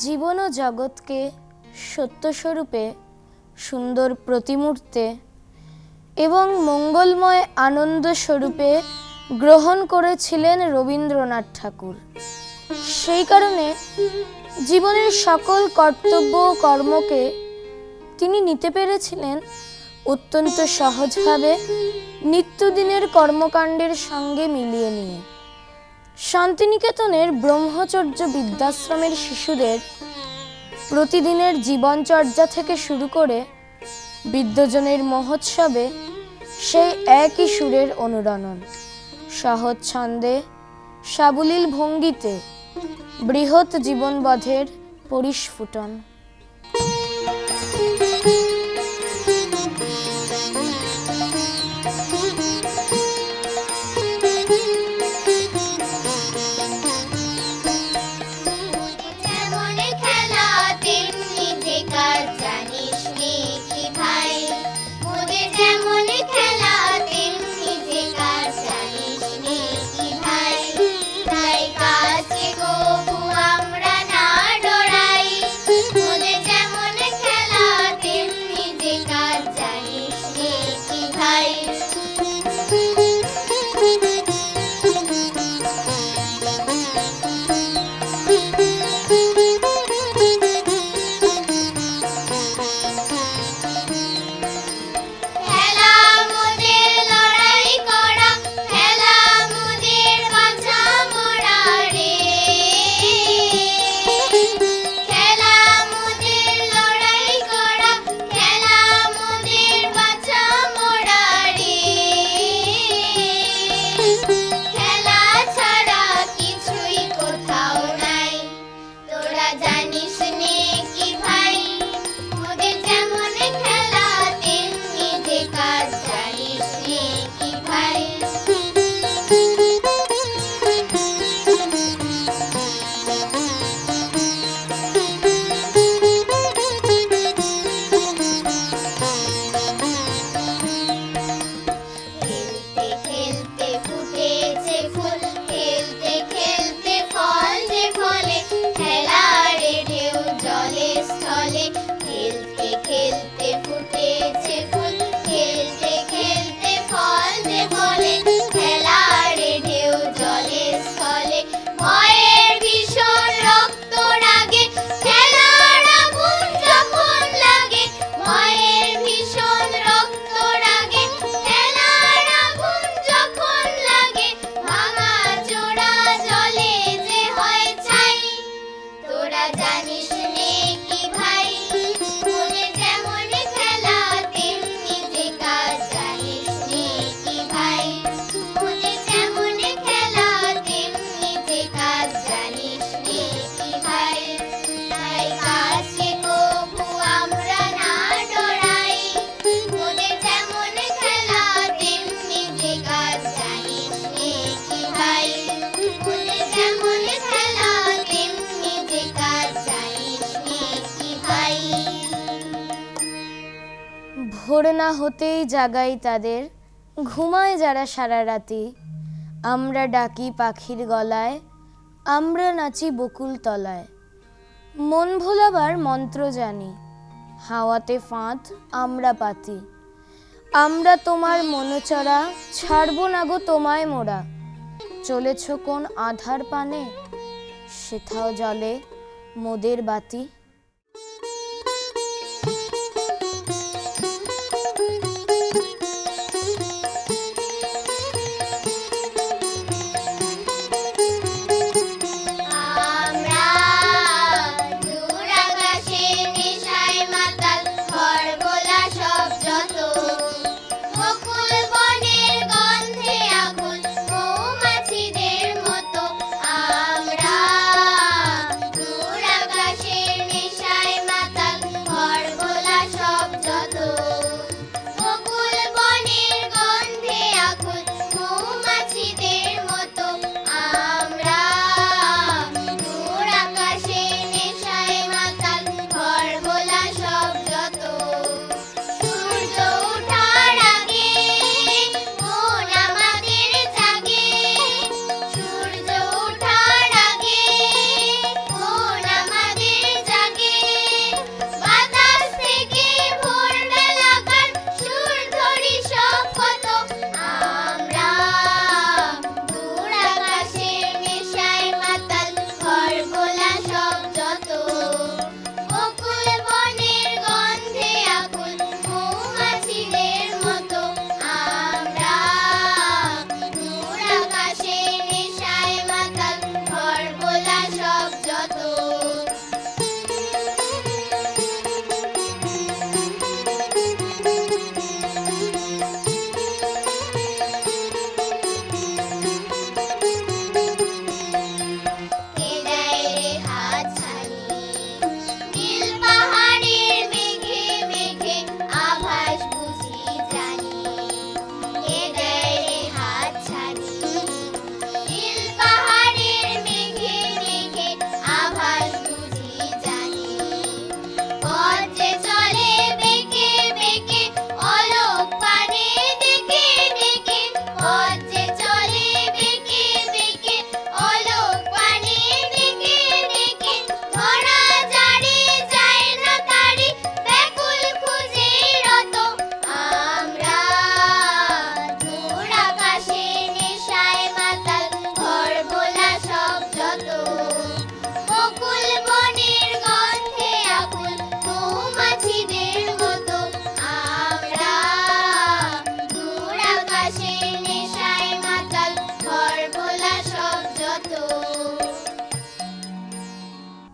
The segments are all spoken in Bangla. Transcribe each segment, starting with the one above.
জীবন ও জগৎকে সত্যস্বরূপে সুন্দর প্রতিমূর্তে এবং মঙ্গলময় আনন্দ স্বরূপে গ্রহণ করেছিলেন রবীন্দ্রনাথ ঠাকুর। সেই কারণে জীবনের সকল কর্তব্য ও কর্মকে তিনি নিতে পেরেছিলেন অত্যন্ত সহজভাবে, নিত্যদিনের কর্মকাণ্ডের সঙ্গে মিলিয়ে নিয়ে। শান্তিনিকেতনের ব্রহ্মচর্য বিদ্যাশ্রমের শিশুদের প্রতিদিনের জীবনচর্যা থেকে শুরু করে বিদ্যজনের মহোৎসবে সেই একই সুরের অনুরণন, সহজ ছন্দে, সাবলীল ভঙ্গিতে বৃহৎ জীবনবোধের পরিস্ফুটন। ভোর না হতেই জাগাই তাদের, ঘুমায় যারা সারা রাতি। আমরা ডাকি পাখির গলায়, আমরা নাচি বকুল তলায়। মন ভোলাবার মন্ত্র জানি, হাওয়াতে ফাঁদ আমরা পাতি। আমরা তোমার মনোচরা, ছাড়বো না গো তোমায় মোরা। চলেছ কোন আধার পানে, সেথাও জলে মোদের বাতি। আকাশের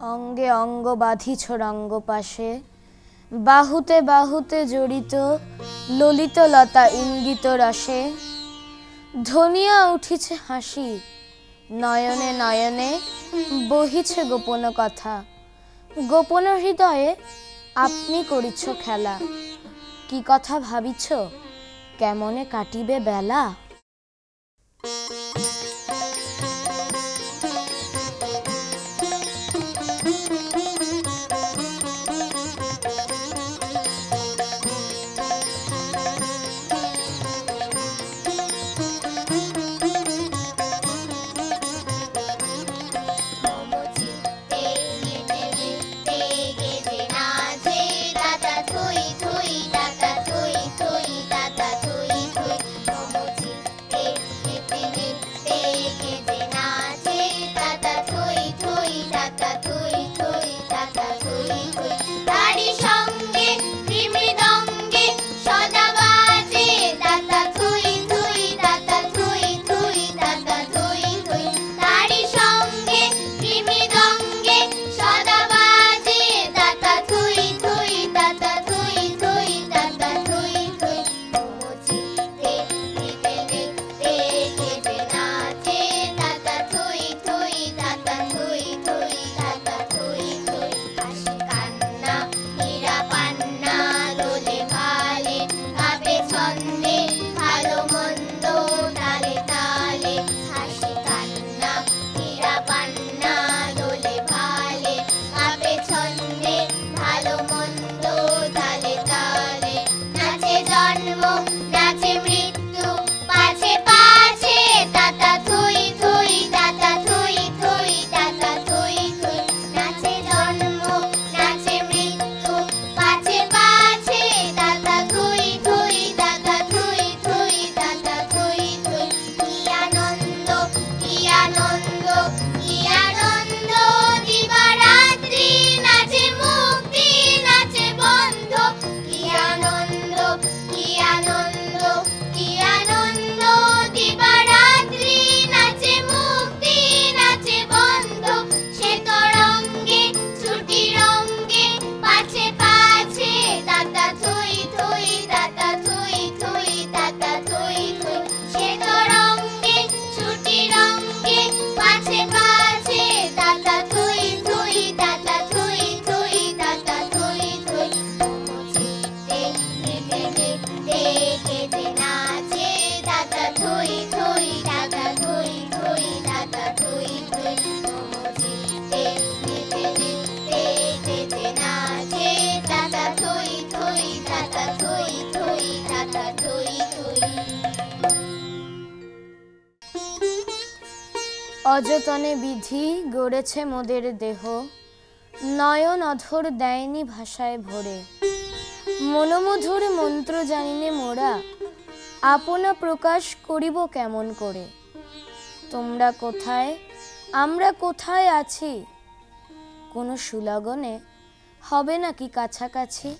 অঙ্গে অঙ্গ বাঁধিছ রঙ্গ পাশে, বাহুতে বাহুতে জড়িত ললিত লতা ইঙ্গিত রসে, ধনিয়া উঠিছে হাসি, নয়নে নয়নে বহিছে গোপন কথা, গোপন হৃদয়ে আপনি করিছ খেলা, কি কথা ভাবিছ কেমনে কাটিবে বেলা। অযতনে বিধি গড়েছে মোদের দেহ, নয়ন অধর দেয়নি ভাষায় ভরে, মনোমধুর মন্ত্র জানিনে মোরা, আপনা প্রকাশ করিব কেমন করে। তোমরা কোথায় আমরা কোথায় আছি, কোনো সুলগনে হবে নাকি কাছাকাছি।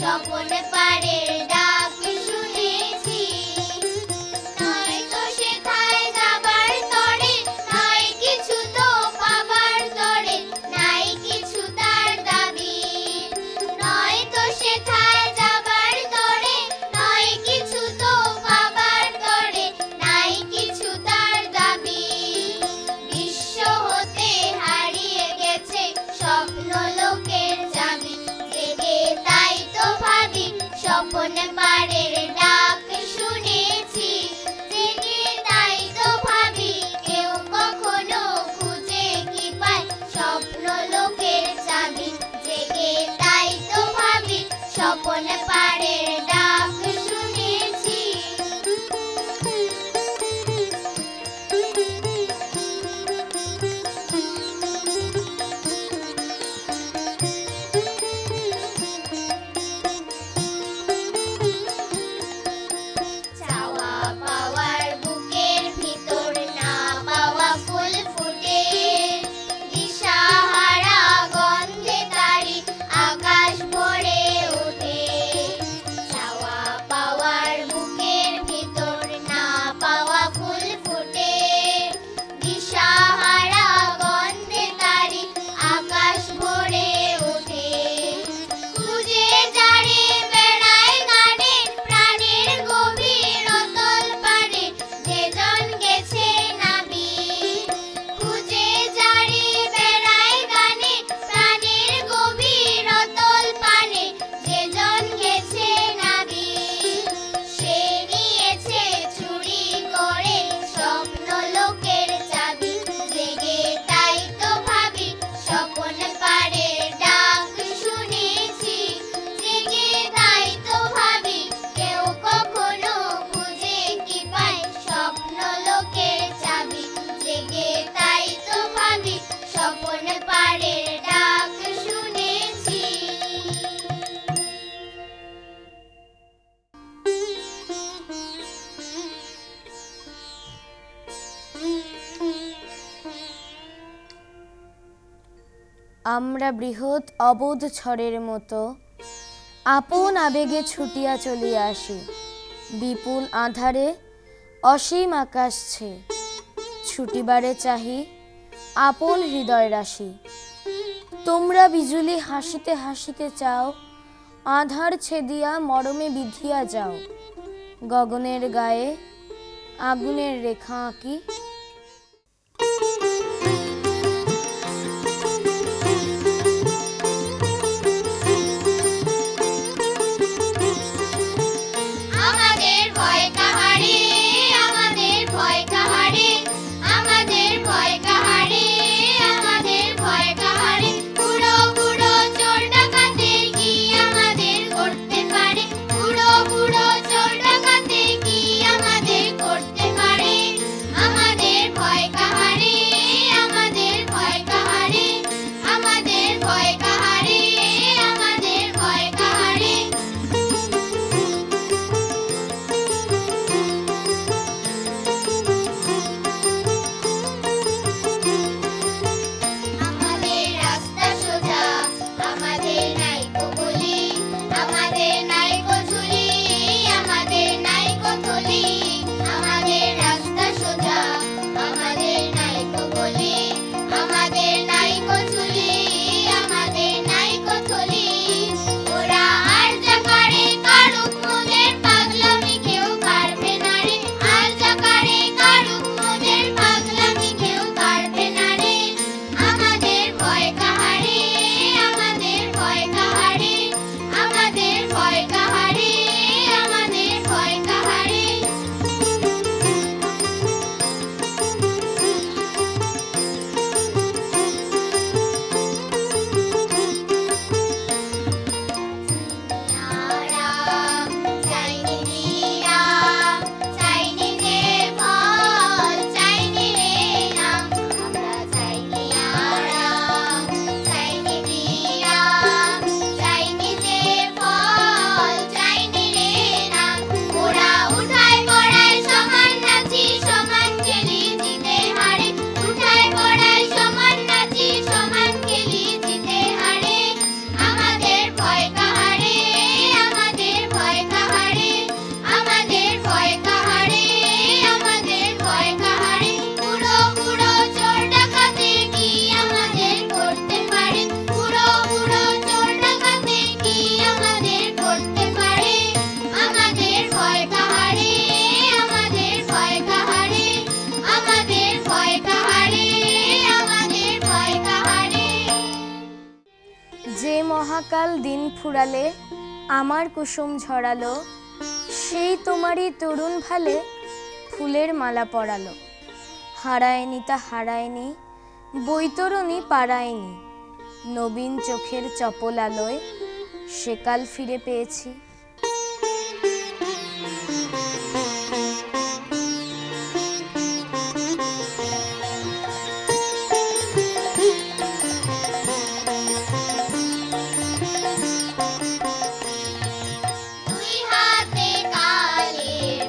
স্বপন পারের ডাক শুনেছি। আমরা বৃহৎ অবোধ ঝড়ের মতো আপন আবেগে ছুটিয়া চলিয়া আসি। বিপুল আঁধারে অসীম আকাশ ছেয়ে ছুটিবারে চাহি আপন হৃদয় রাশি। তোমরা বিজুলি হাসিতে হাসিতে চাও, আঁধার ছেদিয়া মরমে বিধিয়া যাও। গগনের গায়ে আগুনের রেখা আঁকি। মহাকাল দিন ফুরালে আমার কুসুম ঝরালো, সেই তোমারই তরুণ ভালে ফুলের মালা পরালো। হারায়নি তা হারায়নি, বৈতরণী পারায়নি, নবীন চোখের চপল আলোয় সেকাল ফিরে পেয়েছি। দুই হাতে কালের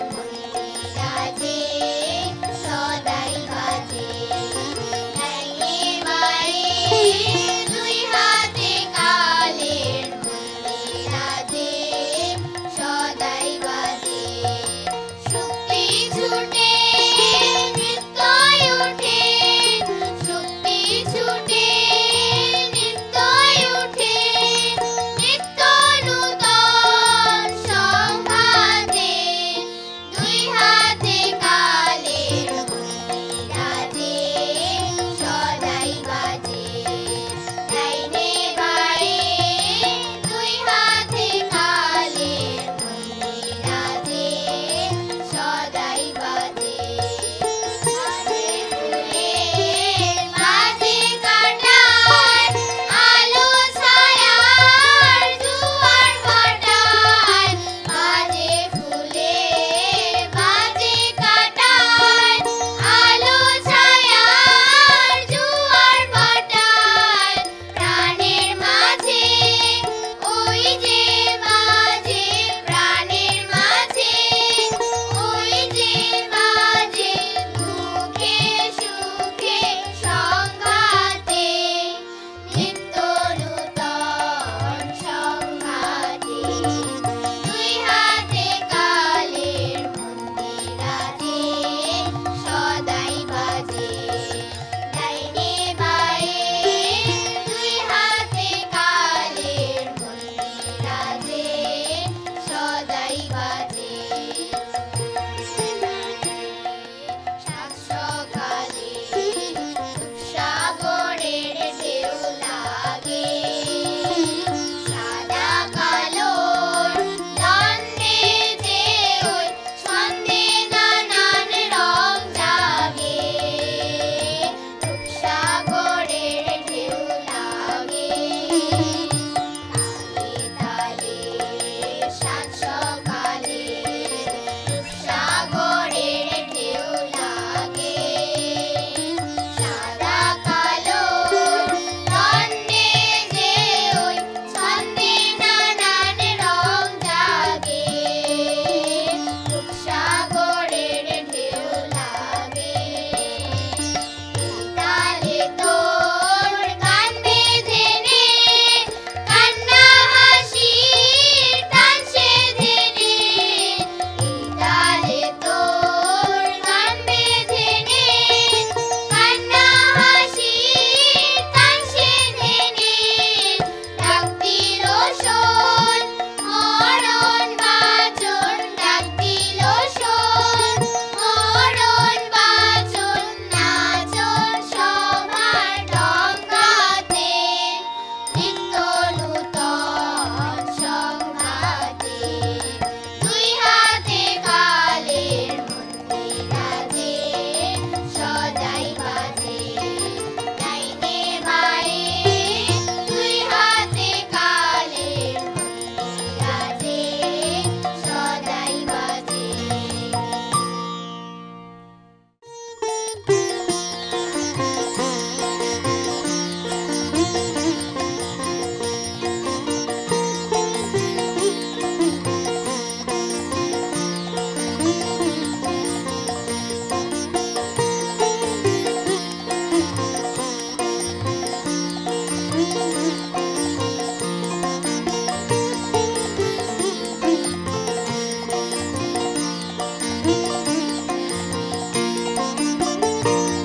you.